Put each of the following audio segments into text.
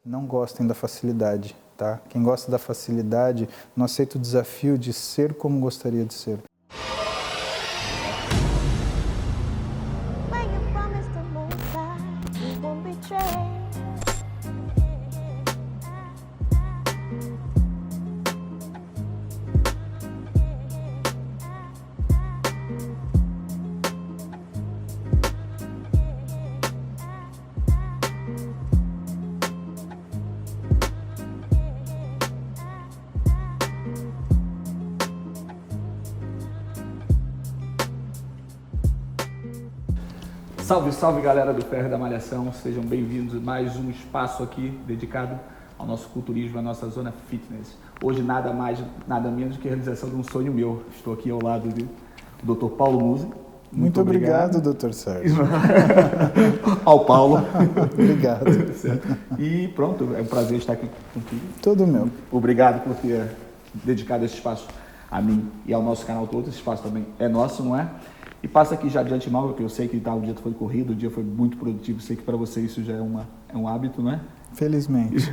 Não gostem da facilidade, tá? Quem gosta da facilidade não aceita o desafio de ser como gostaria de ser. Salve, salve galera do Ferro da Malhação, sejam bem-vindos a mais um espaço aqui dedicado ao nosso culturismo, à nossa zona fitness. Hoje nada mais, nada menos que a realização de um sonho meu. Estou aqui ao lado do Dr. Paulo Musi. Muito obrigado, Dr. Sérgio. Ao Paulo. Obrigado. E pronto, é um prazer estar aqui contigo. Todo meu. Obrigado por ter dedicado esse espaço a mim e ao nosso canal todo. Esse espaço também é nosso, não é? E passa aqui já de antemão, porque eu sei que o dia foi corrido, o dia foi muito produtivo, sei que para você isso já é um hábito, não é? Felizmente.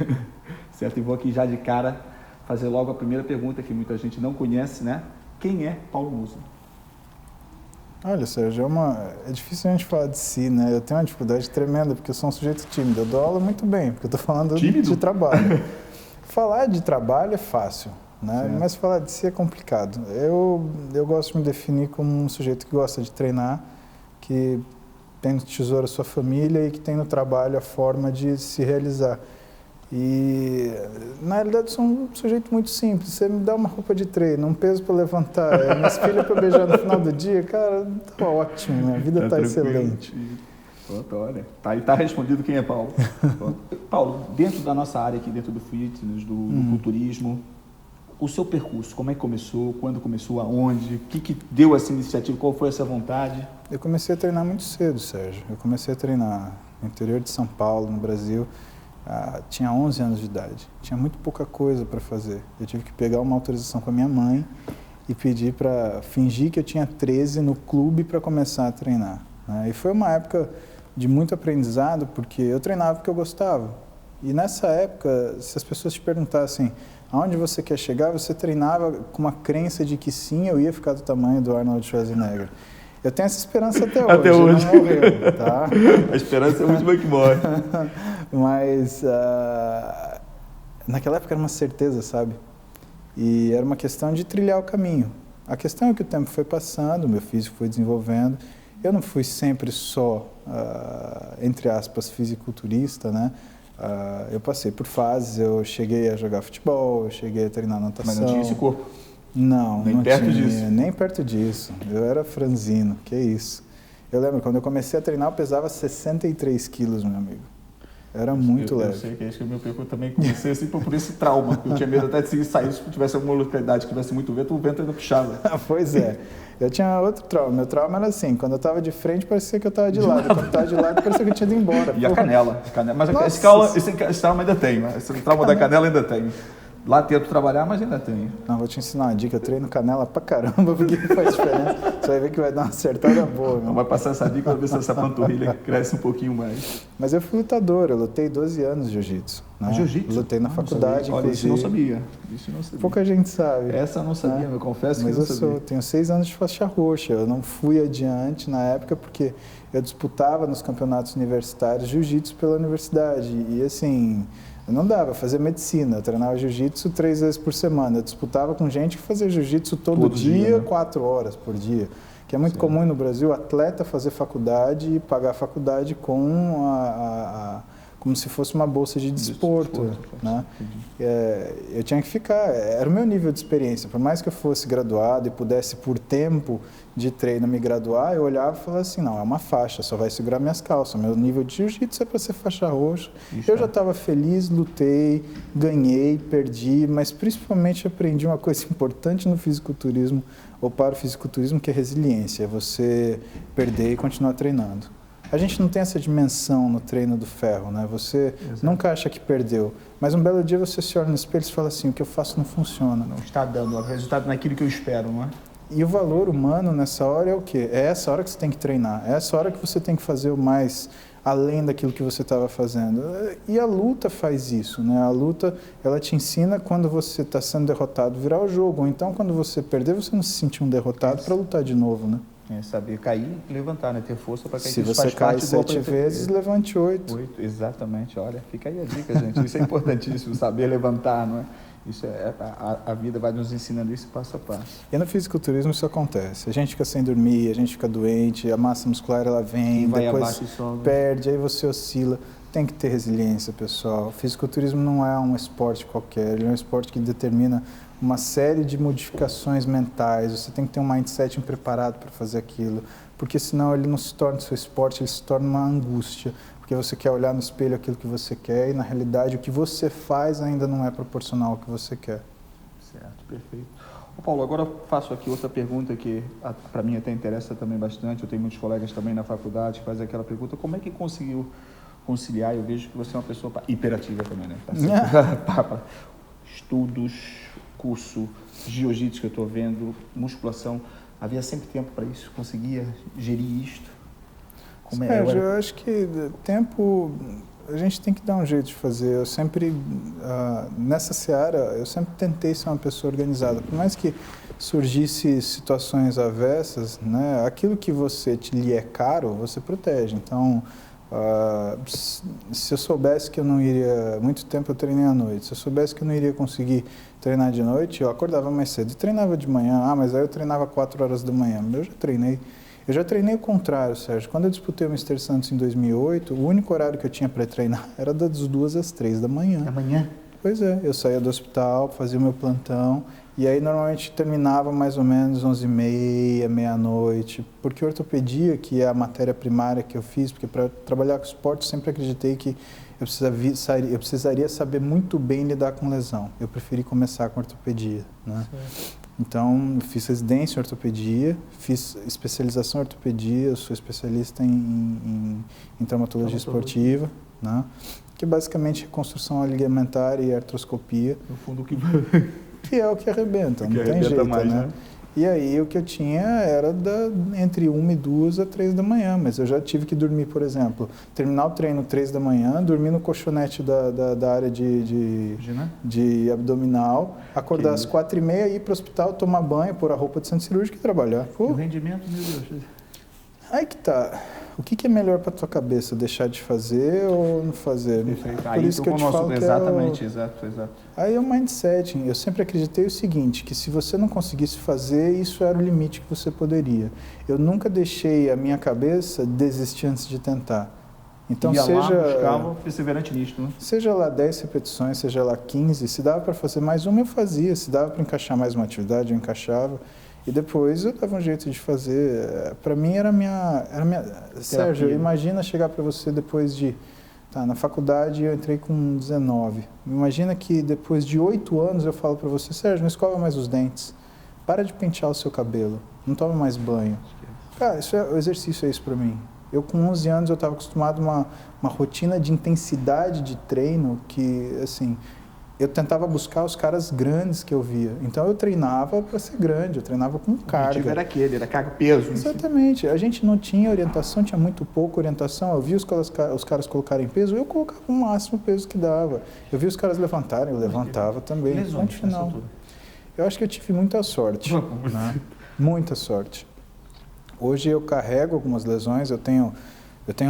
Certo, e vou aqui já de cara fazer logo a primeira pergunta que muita gente não conhece, né? Quem é Paulo Musi? Olha, Sérgio, é difícil a gente falar de si, né? Eu tenho uma dificuldade tremenda, porque eu sou um sujeito tímido. Eu dou aula muito bem, porque eu estou falando de trabalho. Falar de trabalho é fácil, né? Certo. Mas falar de si é complicado. Eu gosto de me definir como um sujeito que gosta de treinar, que tem no tesouro a sua família e que tem no trabalho a forma de se realizar. E, na realidade, eu sou um sujeito muito simples. Você me dá uma roupa de treino, um peso para levantar, minhas filhas para beijar no final do dia, cara, tá ótimo, minha vida tá excelente. Pronto, olha, tá respondido quem é Paulo. Paulo, dentro da nossa área aqui, dentro do fitness, do culturismo, o seu percurso, como é que começou, quando começou, aonde, o que deu essa iniciativa, qual foi essa vontade? Eu comecei a treinar muito cedo, Sérgio. Eu comecei a treinar no interior de São Paulo, no Brasil. Tinha 11 anos de idade, tinha muito pouca coisa para fazer. Eu tive que pegar uma autorização com a minha mãe e pedir para fingir que eu tinha 13 no clube para começar a treinar, né? E foi uma época de muito aprendizado, porque eu treinava porque eu gostava. E nessa época, se as pessoas te perguntassem aonde você quer chegar, você treinava com uma crença de que sim, eu ia ficar do tamanho do Arnold Schwarzenegger. Eu tenho essa esperança até hoje. Até hoje. Não morreu, tá? A esperança é a última que morre. Mas naquela época era uma certeza, sabe? E era uma questão de trilhar o caminho. A questão é que o tempo foi passando, o meu físico foi desenvolvendo. Eu não fui sempre só, entre aspas, fisiculturista, né? Eu passei por fases, eu cheguei a jogar futebol, eu cheguei a treinar natação. Mas não tinha esse corpo? Não, nem não perto tinha, disso. nem perto disso. Eu era franzino, que isso. Eu lembro, quando eu comecei a treinar, eu pesava 63 quilos, meu amigo. Era muito leve. Eu sei que é isso que o meu percurso também comecei assim por esse trauma. Eu tinha medo até de sair, se tivesse alguma localidade que tivesse muito vento, o vento ainda puxava. Pois é. Eu tinha outro trauma. Meu trauma era assim, quando eu estava de frente, parecia que eu estava de lado. Quando eu estava de lado, parecia que eu tinha ido embora. E a canela. Mas esse trauma ainda tem, né? Esse trauma da canela ainda tem. Lá tento trabalhar, mas ainda tem. Não, vou te ensinar uma dica. Eu treino canela pra caramba, porque faz diferença. Você vai ver que vai dar uma acertada boa. Não vai passar essa dica, vai ver se essa panturrilha cresce um pouquinho mais. Mas eu fui lutador, eu lutei 12 anos de jiu-jitsu. Né? Jiu-jitsu? Lutei na faculdade, olha, inclusive. isso não sabia. Isso não sabia. Pouca gente sabe. Essa eu não sabia, eu confesso que mas não eu sabia. Tenho 6 anos de faixa roxa. Eu não fui adiante na época porque eu disputava nos campeonatos universitários jiu-jitsu pela universidade. E assim, não dava, fazer medicina. Eu treinava jiu-jitsu 3 vezes por semana. Eu disputava com gente que fazia jiu-jitsu todo dia, né? 4 horas por dia. Que é muito comum no Brasil, atleta fazer faculdade e pagar a faculdade com como se fosse uma bolsa de desporto, né? Eu tinha que ficar, era o meu nível de experiência. Por mais que eu fosse graduado e pudesse, por tempo de treino, me graduar, eu olhava e falava assim, não, é uma faixa, só vai segurar minhas calças. Meu nível de jiu-jitsu é para ser faixa roxa. Eu já estava feliz, lutei, ganhei, perdi, mas principalmente aprendi uma coisa importante no fisiculturismo, ou para o fisiculturismo, que é resiliência, é você perder e continuar treinando. A gente não tem essa dimensão no treino do ferro, né? Você nunca acha que perdeu, mas um belo dia você se olha no espelho e fala assim, o que eu faço não funciona. Não está dando o resultado naquilo que eu espero, não é? E o valor humano nessa hora é o quê? É essa hora que você tem que treinar, é essa hora que você tem que fazer o mais além daquilo que você estava fazendo. E a luta faz isso, né? A luta, ela te ensina quando você está sendo derrotado virar o jogo, ou então quando você perder, você não se sentir um derrotado para lutar de novo, né? É saber cair e levantar, né? Ter força para cair. Se você cai 7 vezes, levante 8. 8, exatamente. Olha, fica aí a dica, gente. Isso é importantíssimo, saber levantar, não é? Isso a vida vai nos ensinando isso passo a passo. E no fisiculturismo isso acontece. A gente fica sem dormir, a gente fica doente, a massa muscular ela vem, vai depois abaixo e sobe. Perde, aí você oscila. Tem que ter resiliência, pessoal. O fisiculturismo não é um esporte qualquer, ele é um esporte que determina uma série de modificações mentais. Você tem que ter um mindset preparado para fazer aquilo, porque senão ele não se torna seu esporte, ele se torna uma angústia. Porque você quer olhar no espelho aquilo que você quer e, na realidade, o que você faz ainda não é proporcional ao que você quer. Certo, perfeito. Ô Paulo, agora eu faço aqui outra pergunta que para mim até interessa também bastante. Eu tenho muitos colegas também na faculdade que fazem aquela pergunta: como é que conseguiu conciliar? Eu vejo que você é uma pessoa hiperativa também, né? Estudos, curso, jiu-jitsu que eu estou vendo, musculação. Havia sempre tempo para isso? Conseguia gerir isto? Como é? Eu acho que tempo a gente tem que dar um jeito de fazer. Eu sempre, nessa seara, eu sempre tentei ser uma pessoa organizada. Por mais que surgisse situações avessas, né, aquilo que lhe é caro, você protege. Então, se eu soubesse que eu não iria... Muito tempo eu treinei à noite. Se eu soubesse que eu não iria conseguir treinar de noite, eu acordava mais cedo e treinava de manhã. Mas aí eu treinava 4 horas da manhã. Eu já treinei o contrário, Sérgio. Quando eu disputei o Mr. Santos em 2008, o único horário que eu tinha para treinar era das 2 às 3 da manhã. Da manhã? Pois é, eu saía do hospital, fazia o meu plantão, e aí normalmente terminava mais ou menos 11h30, meia-noite, porque ortopedia, que é a matéria primária que eu fiz, porque para trabalhar com esporte eu sempre acreditei que eu precisaria saber muito bem lidar com lesão. Eu preferi começar com ortopedia, né? Então, fiz residência em ortopedia, fiz especialização em ortopedia, eu sou especialista em traumatologia esportiva, né? Que basicamente é reconstrução ligamentar e artroscopia. No fundo, que é o que arrebenta, não tem jeito, mais, né? E aí o que eu tinha era entre 1 e 2 a 3 da manhã, mas eu já tive que dormir, por exemplo, terminar o treino 3 da manhã, dormir no colchonete da área de abdominal, acordar às 4h30, ir para o hospital, tomar banho, pôr a roupa de centro cirúrgico e trabalhar. E o rendimento, meu Deus. Aí que tá. O que é melhor para tua cabeça? Deixar de fazer ou não fazer? Perfeito. Por isso que eu te falo exatamente, exato. Aí é o mindset. Eu sempre acreditei o seguinte, que se você não conseguisse fazer, isso era o limite que você poderia. Eu nunca deixei a minha cabeça desistir antes de tentar. Então, buscava perseverante nisto, né? Seja lá 10 repetições, seja lá 15, se dava para fazer mais uma, eu fazia. Se dava para encaixar mais uma atividade, eu encaixava. E depois eu dava um jeito de fazer. Para mim era minha... Sérgio, imagina chegar para você depois de... na faculdade eu entrei com 19. Imagina que depois de 8 anos eu falo para você: Sérgio, não escova mais os dentes. Para de pentear o seu cabelo. Não toma mais banho. Cara, o exercício é isso para mim. Eu com 11 anos eu estava acostumado a uma rotina de intensidade de treino que, assim... Eu tentava buscar os caras grandes que eu via. Então, eu treinava para ser grande, eu treinava com carga. O objetivo era aquele, era carga, peso. Exatamente. A gente não tinha orientação, tinha muito pouca orientação. Eu via os caras colocarem peso, eu colocava o máximo peso que dava. Eu via os caras levantarem, eu levantava também. Lesões, final. Eu acho que eu tive muita sorte. Né? Muita sorte. Hoje eu carrego algumas lesões, eu tenho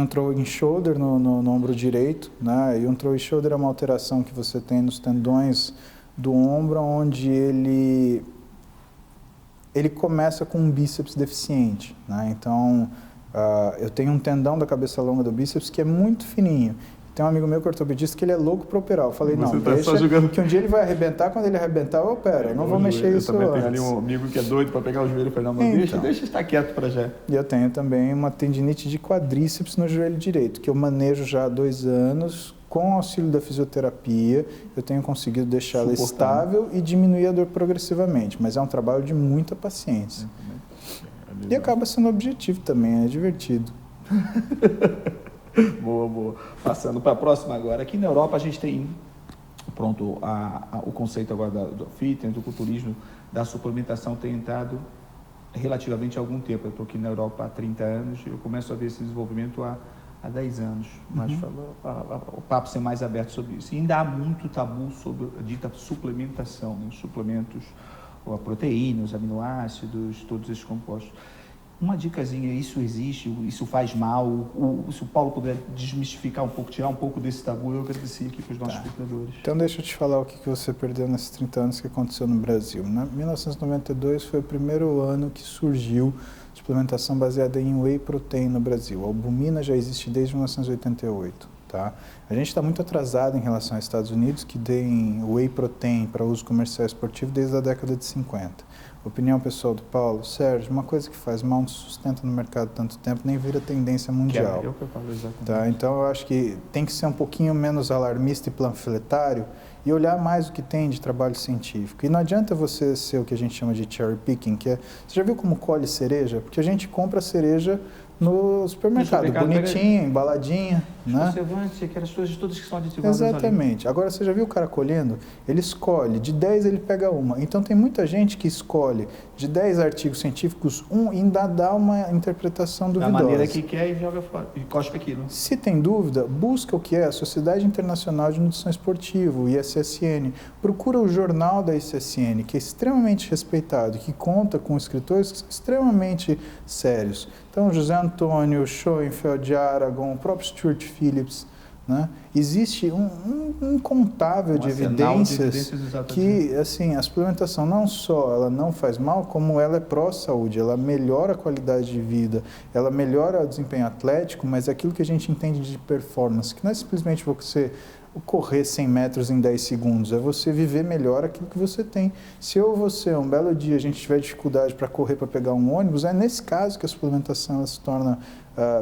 um throwing shoulder no ombro direito, né? E um throwing shoulder é uma alteração que você tem nos tendões do ombro, onde ele começa com um bíceps deficiente, né? Então, eu tenho um tendão da cabeça longa do bíceps que é muito fininho. Tem um amigo meu que é ortopedista que ele é louco para operar. Eu falei, não, deixa que um dia ele vai arrebentar, quando ele arrebentar eu opero, eu não vou mexer isso antes. Eu também tenho ali um amigo que é doido para pegar o joelho e falar, mas deixa estar quieto para já. E eu tenho também uma tendinite de quadríceps no joelho direito, que eu manejo já há 2 anos, com o auxílio da fisioterapia, eu tenho conseguido deixá-la estável e diminuir a dor progressivamente, mas é um trabalho de muita paciência. E acaba sendo objetivo também, é divertido. Boa. Passando para a próxima agora. Aqui na Europa a gente tem, pronto, o conceito agora do fitness, do culturismo, da suplementação tem entrado relativamente há algum tempo. Eu estou aqui na Europa há 30 anos e eu começo a ver esse desenvolvimento há há 10 anos, mas o papo ser mais aberto sobre isso. E ainda há muito tabu sobre a dita suplementação, né? Os suplementos, a proteína, os aminoácidos, todos esses compostos. Uma dicasinha, isso existe, isso faz mal? Se o Paulo puder desmistificar um pouco, tirar um pouco desse tabu, eu agradeci aqui para os nossos espectadores. Então deixa eu te falar o que você perdeu nesses 30 anos que aconteceu no Brasil. Em 1992 foi o primeiro ano que surgiu suplementação baseada em whey protein no Brasil. A albumina já existe desde 1988. Tá? A gente está muito atrasado em relação aos Estados Unidos, que tem whey protein para uso comercial esportivo desde a década de 50. Opinião pessoal do Paulo: Sérgio, uma coisa que faz mal não se sustenta no mercado tanto tempo, nem vira tendência mundial. Eu que eu falo exatamente. Tá? Então eu acho que tem que ser um pouquinho menos alarmista e panfletário e olhar mais o que tem de trabalho científico. E não adianta você ser o que a gente chama de cherry picking, que é... Você já viu como colhe cereja? Porque a gente compra cereja no supermercado, bonitinha, embaladinha, né? Conservante, aquelas coisas todas que são aditivadas. Exatamente. Agora, você já viu o cara colhendo? Ele escolhe, de 10 ele pega uma. Então, tem muita gente que escolhe de 10 artigos científicos, um e ainda dá uma interpretação duvidosa. Da maneira que quer e joga fora, e cospe aquilo. Se tem dúvida, busca o que é a Sociedade Internacional de Nutrição Esportiva, o ISSN. Procura o jornal da ISSN, que é extremamente respeitado, que conta com escritores extremamente sérios. Então, José Antônio, Schoenfeld, Aragon, o próprio Stuart Phillips, né? Existe um incontável de evidências que, assim, a suplementação não só ela não faz mal, como ela é pró-saúde, ela melhora a qualidade de vida, ela melhora o desempenho atlético, mas é aquilo que a gente entende de performance, que não é simplesmente você correr 100 metros em 10 segundos, é você viver melhor aquilo que você tem. Se eu ou você, um belo dia, a gente tiver dificuldade para correr, para pegar um ônibus, é nesse caso que a suplementação ela se torna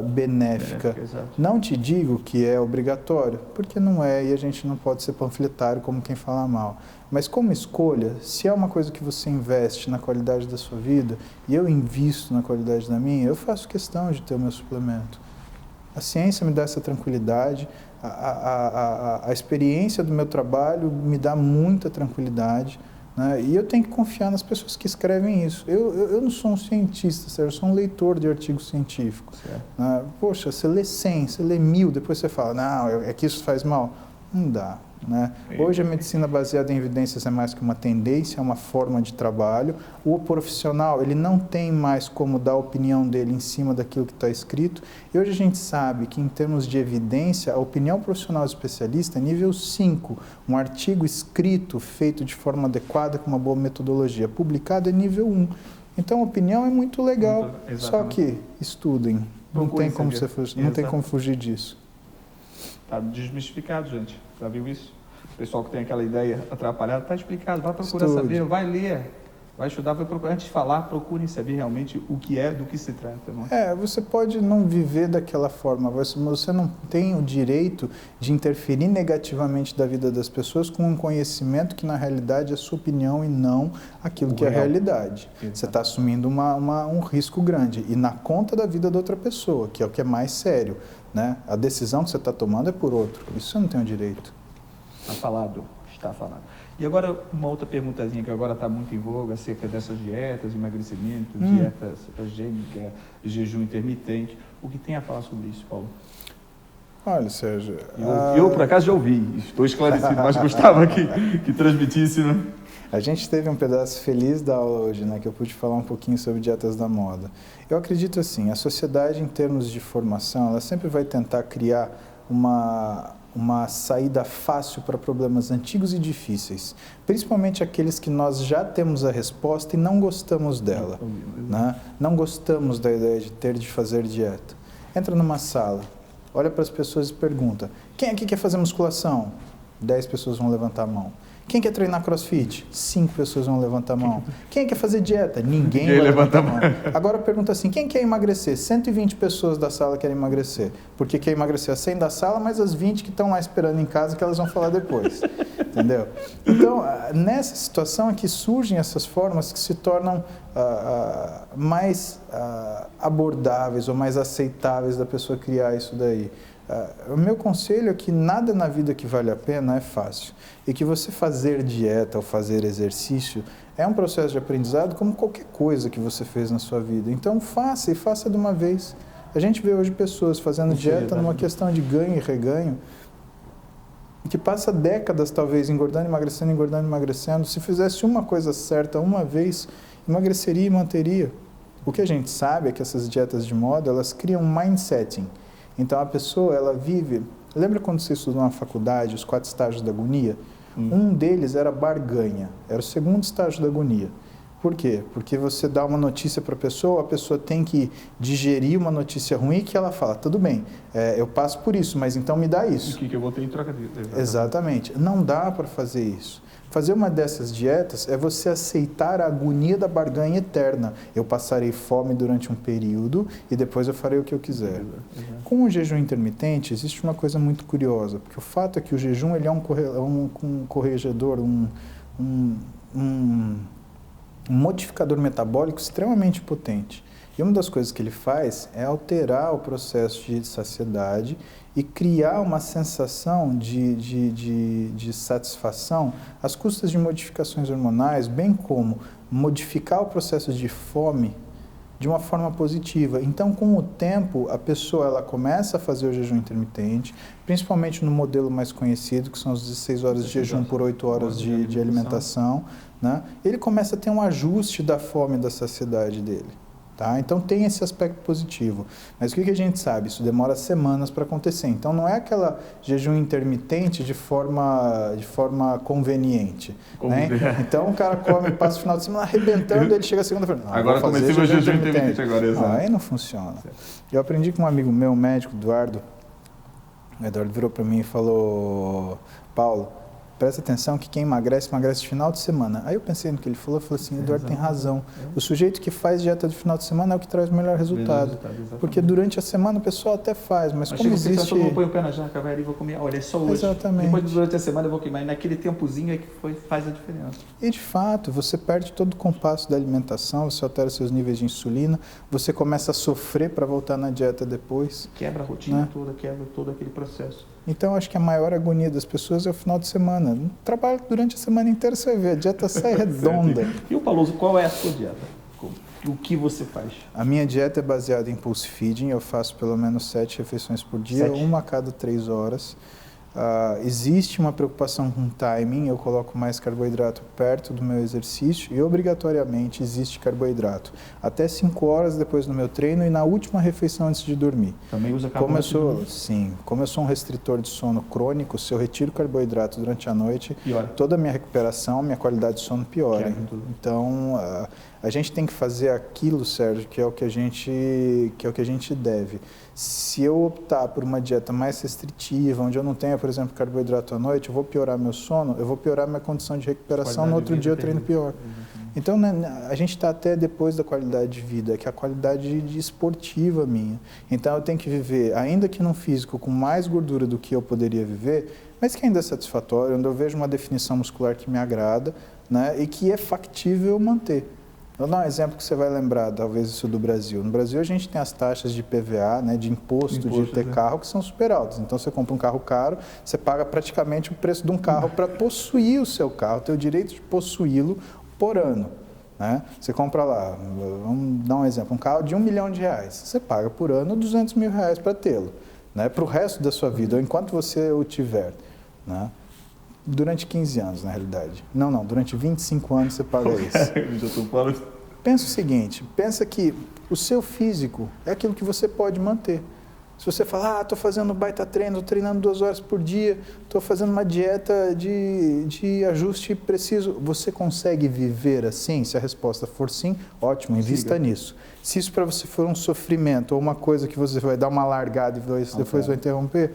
benéfica. Não te digo que é obrigatório, porque não é, e a gente não pode ser panfletário como quem fala mal. Mas como escolha, se é uma coisa que você investe na qualidade da sua vida, e eu invisto na qualidade da minha, eu faço questão de ter o meu suplemento. A ciência me dá essa tranquilidade, a experiência do meu trabalho me dá muita tranquilidade, né? E eu tenho que confiar nas pessoas que escrevem isso. Eu não sou um cientista, eu sou um leitor de artigos científicos. Né? Poxa, você lê 100, você lê 1000, depois você fala, não, é que isso faz mal. Não dá. Né? Hoje a medicina baseada em evidências é mais que uma tendência, é uma forma de trabalho. O profissional ele não tem mais como dar a opinião dele em cima daquilo que está escrito. E hoje a gente sabe que em termos de evidência, a opinião profissional especialista é nível 5. Um artigo escrito, feito de forma adequada, com uma boa metodologia, publicado é nível 1. Então a opinião é muito legal, só que estudem. Não tem como fugir disso. Está desmistificado, gente. Já viu isso? O pessoal que tem aquela ideia atrapalhada, está explicado. Vai procurar saber, vai ler, vai estudar, vai procurar. Antes de falar, procurem saber realmente o que é, do que se trata. Não é? Você pode não viver daquela forma, mas você não tem o direito de interferir negativamente da vida das pessoas com um conhecimento que, na realidade, é sua opinião e não aquilo que é a realidade. Exato. Você está assumindo um risco grande e na conta da vida da outra pessoa, que é o que é mais sério. Né? A decisão que você está tomando é por outro. Isso você não tem o direito. Está falado. E agora, uma outra perguntazinha que agora está muito em voga, acerca dessas dietas, emagrecimento, dieta cetogênica, jejum intermitente. O que tem a falar sobre isso, Paulo? Olha, Sérgio... Eu, por acaso, já ouvi. Estou esclarecido, mas gostava que transmitisse, né? A gente teve um pedaço feliz da aula hoje, né, que eu pude falar um pouquinho sobre dietas da moda. Eu acredito assim, a sociedade em termos de formação, ela sempre vai tentar criar uma saída fácil para problemas antigos e difíceis, principalmente aqueles que nós já temos a resposta e não gostamos dela, né? Não gostamos da ideia de fazer dieta. Entra numa sala, olha para as pessoas e pergunta, quem aqui quer fazer musculação? 10 pessoas vão levantar a mão. Quem quer treinar crossfit? 5 pessoas vão levantar a mão. Quem quer fazer dieta? Ninguém levanta a mão. Agora pergunta assim, quem quer emagrecer? 120 pessoas da sala querem emagrecer. Porque quer emagrecer as 100 da sala, mas as 20 que estão lá esperando em casa que elas vão falar depois. Entendeu? Então, nessa situação é que surgem essas formas que se tornam mais abordáveis ou mais aceitáveis da pessoa criar isso daí. O meu conselho é que nada na vida que vale a pena é fácil e que você fazer dieta ou fazer exercício é um processo de aprendizado como qualquer coisa que você fez na sua vida. Então faça e faça de uma vez, A gente vê hoje pessoas fazendo dieta numa questão de ganho e reganho, que passa décadas talvez engordando, emagrecendo. Se fizesse uma coisa certa uma vez, emagreceria e manteria. O que a gente sabe é que essas dietas de moda, elas criam um mindsetting. Então a pessoa, ela vive... Lembra quando você estudou na faculdade, os 4 estágios da agonia? Um deles era barganha, era o segundo estágio da agonia. Por quê? Porque você dá uma notícia para a pessoa tem que digerir uma notícia ruim que ela fala, tudo bem, eu passo por isso, mas então me dá isso. O que eu vou ter em troca disso? Exatamente. Não dá para fazer isso. Fazer uma dessas dietas é você aceitar a agonia da barganha eterna. Eu passarei fome durante um período e depois eu farei o que eu quiser. Com o jejum intermitente, existe uma coisa muito curiosa, porque o fato é que o jejum ele é um corregedor, um modificador metabólico extremamente potente. E uma das coisas que ele faz é alterar o processo de saciedade e criar uma sensação de satisfação às custas de modificações hormonais, bem como modificar o processo de fome de uma forma positiva. Então, com o tempo, a pessoa ela começa a fazer o jejum intermitente, principalmente no modelo mais conhecido, que são as 16 horas de jejum por 8 horas de alimentação, né? Ele começa a ter um ajuste da fome e da saciedade dele. Tá? Então tem esse aspecto positivo. Mas o que a gente sabe? Isso demora semanas para acontecer. Então não é aquela jejum intermitente de forma conveniente. Né? Então o cara come, passa o final de semana arrebentando, ele chega segunda-feira. Agora comecei o jejum intermitente agora, exato. Aí não funciona. Certo. Eu aprendi com um amigo meu, médico, Eduardo. O Eduardo virou para mim e falou, Paulo, presta atenção que quem emagrece no final de semana. Aí eu pensei no que ele falou, eu falei assim, Eduardo tem razão. O sujeito que faz dieta de final de semana é o que traz o melhor resultado. Porque durante a semana o pessoal até faz, mas como existe... Todo mundo põe o pé na jaca, vai ali e vou comer, olha, é só hoje. Exatamente. Depois durante a semana eu vou queimar, e naquele tempozinho é que faz a diferença. E de fato, você perde todo o compasso da alimentação, você altera seus níveis de insulina, você começa a sofrer para voltar na dieta depois. Quebra a rotina toda, quebra todo aquele processo. Então, acho que a maior agonia das pessoas é o final de semana. Trabalho durante a semana inteira, você vai ver, a dieta sai redonda. E o Pauloso, qual é a sua dieta? O que você faz? A minha dieta é baseada em pulse feeding, eu faço pelo menos 7 refeições por dia, 1 a cada 3 horas. Existe uma preocupação com timing, eu coloco mais carboidrato perto do meu exercício e obrigatoriamente existe carboidrato. Até 5 horas depois do meu treino e na última refeição antes de dormir. Também usa carboidrato? Sim, como eu sou um restritor de sono crônico, se eu retiro carboidrato durante a noite, toda a minha recuperação, minha qualidade de sono piora. Então, a gente tem que fazer aquilo, Sérgio, que é o que a gente deve. Se eu optar por uma dieta mais restritiva, onde eu não tenha, por exemplo, carboidrato à noite, eu vou piorar meu sono, eu vou piorar minha condição de recuperação, no outro dia eu treino pior. Então, né, a gente está até depois da qualidade de vida, que é a qualidade esportiva minha. Então, eu tenho que viver, ainda que num físico com mais gordura do que eu poderia viver, mas que ainda é satisfatório, onde eu vejo uma definição muscular que me agrada, né, e que é factível manter. Vou dar um exemplo que você vai lembrar, talvez, isso do Brasil. No Brasil, a gente tem as taxas de PVA, né, de imposto de ter carro, que são super altas. Então, você compra um carro caro, você paga praticamente o preço de um carro para possuir o seu carro, ter o direito de possuí-lo por ano. Né? Você compra lá, vamos dar um exemplo, um carro de R$1 milhão, você paga por ano R$200 mil para tê-lo, né, para o resto da sua vida, ou enquanto você o tiver. Né? Durante 15 anos, na realidade. Não, durante 25 anos você paga isso. Pensa o seguinte, pensa que o seu físico é aquilo que você pode manter. Se você falar, estou fazendo baita treino, estou treinando 2 horas por dia, estou fazendo uma dieta de ajuste preciso, você consegue viver assim? Se a resposta for sim, ótimo, invista nisso. Se isso para você for um sofrimento ou uma coisa que você vai dar uma largada e depois vai interromper,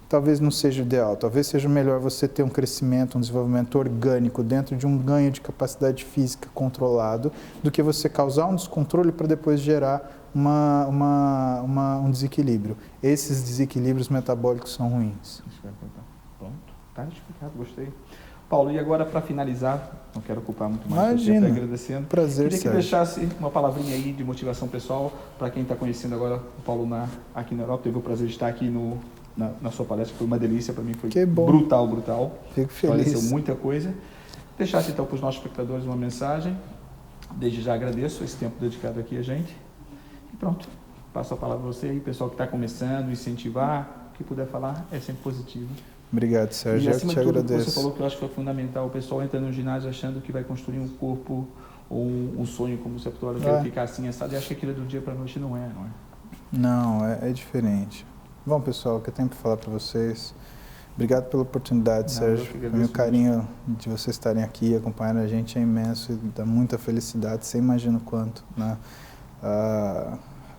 talvez não seja ideal. Talvez seja melhor você ter um crescimento, um desenvolvimento orgânico dentro de um ganho de capacidade física controlado, do que você causar um descontrole para depois gerar um desequilíbrio. Esses desequilíbrios metabólicos são ruins. Pronto, está explicado, gostei. Paulo, e agora para finalizar, não quero ocupar muito mais Imagina, tempo, agradecendo. Prazer, queria que deixasse uma palavrinha aí de motivação pessoal para quem está conhecendo agora o Paulo aqui na Europa. Teve o prazer de estar aqui na sua palestra, foi uma delícia, para mim foi brutal. Fico feliz. Esclareceu muita coisa. Deixasse então para os nossos espectadores uma mensagem. Desde já agradeço esse tempo dedicado aqui a gente. E pronto, passo a palavra a você aí, pessoal que está começando, incentivar, o que puder falar é sempre positivo. Obrigado, Sérgio. E acima eu te de tudo, agradeço. você falou que eu acho que foi fundamental, o pessoal entra no ginásio achando que vai construir um corpo ou um sonho, como você falou, quer ficar assim, assado, e acho que aquilo do dia para a noite não é. Não, é diferente. Bom, pessoal, o que eu tenho para falar para vocês... Obrigado pela oportunidade, Sérgio. O meu carinho de vocês estarem aqui acompanhando a gente é imenso e dá muita felicidade, você imagina o quanto, né?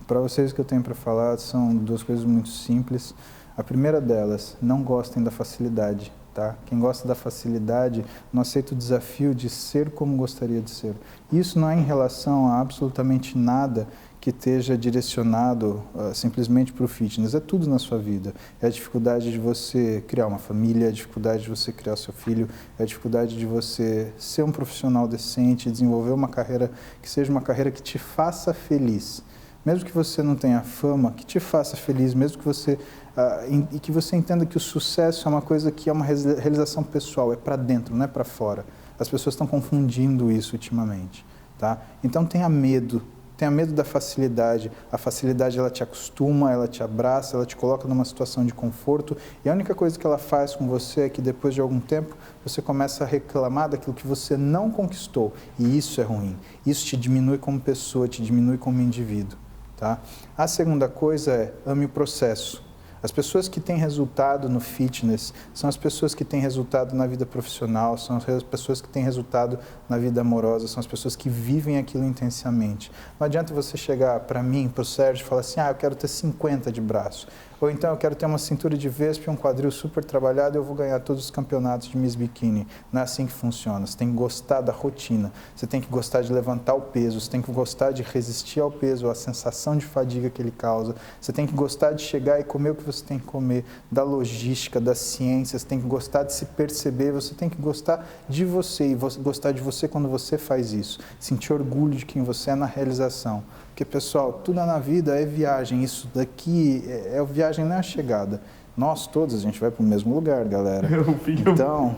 Para vocês, o que eu tenho para falar são duas coisas muito simples. A primeira delas, não gostem da facilidade, tá? Quem gosta da facilidade não aceita o desafio de ser como gostaria de ser. Isso não é em relação a absolutamente nada que esteja direcionado simplesmente para o fitness, é tudo na sua vida. É a dificuldade de você criar uma família, é a dificuldade de você criar seu filho, é a dificuldade de você ser um profissional decente, desenvolver uma carreira que seja uma carreira que te faça feliz. Mesmo que você não tenha fama, que te faça feliz, mesmo que você e que você entenda que o sucesso é uma coisa que é uma realização pessoal, é para dentro, não é para fora. As pessoas estão confundindo isso ultimamente, tá? Então tenha medo da facilidade. A facilidade, ela te acostuma, ela te abraça, ela te coloca numa situação de conforto e a única coisa que ela faz com você é que depois de algum tempo você começa a reclamar daquilo que você não conquistou e isso é ruim. Isso te diminui como pessoa, te diminui como indivíduo, tá? A segunda coisa é ame o processo. As pessoas que têm resultado no fitness são as pessoas que têm resultado na vida profissional, são as pessoas que têm resultado na vida amorosa, são as pessoas que vivem aquilo intensamente. Não adianta você chegar para mim, para o Sérgio, e falar assim, eu quero ter 50 de braço. Ou então eu quero ter uma cintura de vespa e um quadril super trabalhado e eu vou ganhar todos os campeonatos de Miss Bikini. Não é assim que funciona. Você tem que gostar da rotina, você tem que gostar de levantar o peso, você tem que gostar de resistir ao peso, à sensação de fadiga que ele causa. Você tem que gostar de chegar e comer o que você tem que comer, da logística, da ciência, você tem que gostar de se perceber, você tem que gostar de você e gostar de você quando você faz isso. Sentir orgulho de quem você é na realização. Porque, pessoal, tudo na vida é viagem, isso daqui é viagem, não é a chegada. Nós todos, a gente vai para o mesmo lugar, galera. Então,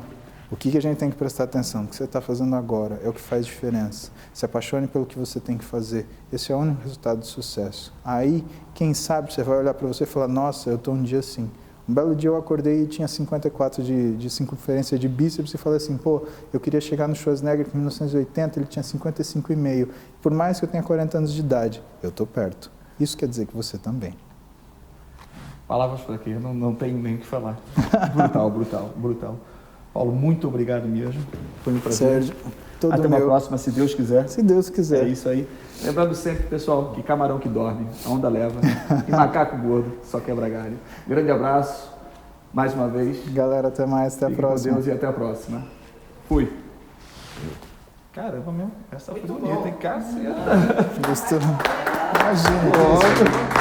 o que a gente tem que prestar atenção? O que você está fazendo agora é o que faz diferença. Se apaixone pelo que você tem que fazer. Esse é o único resultado de sucesso. Aí, quem sabe, você vai olhar para você e falar, nossa, eu estou um dia assim. Um belo dia eu acordei e tinha 54 de circunferência de bíceps e falei assim, eu queria chegar no Schwarzenegger em 1980, ele tinha 55,5. Por mais que eu tenha 40 anos de idade, eu estou perto. Isso quer dizer que você também. Palavras para quê? Não tenho nem o que falar. Brutal. Paulo, muito obrigado mesmo. Foi um prazer. Sérgio, até uma próxima, se Deus quiser. Se Deus quiser. É isso aí. Lembrando sempre, pessoal, que camarão que dorme, a onda leva, e macaco gordo só quebra galho. Grande abraço, mais uma vez. Galera, até mais, até a próxima. Com Deus e até a próxima. Fui. Caramba, meu, essa foi bonita, hein? Caceta. Gostou? Imagina.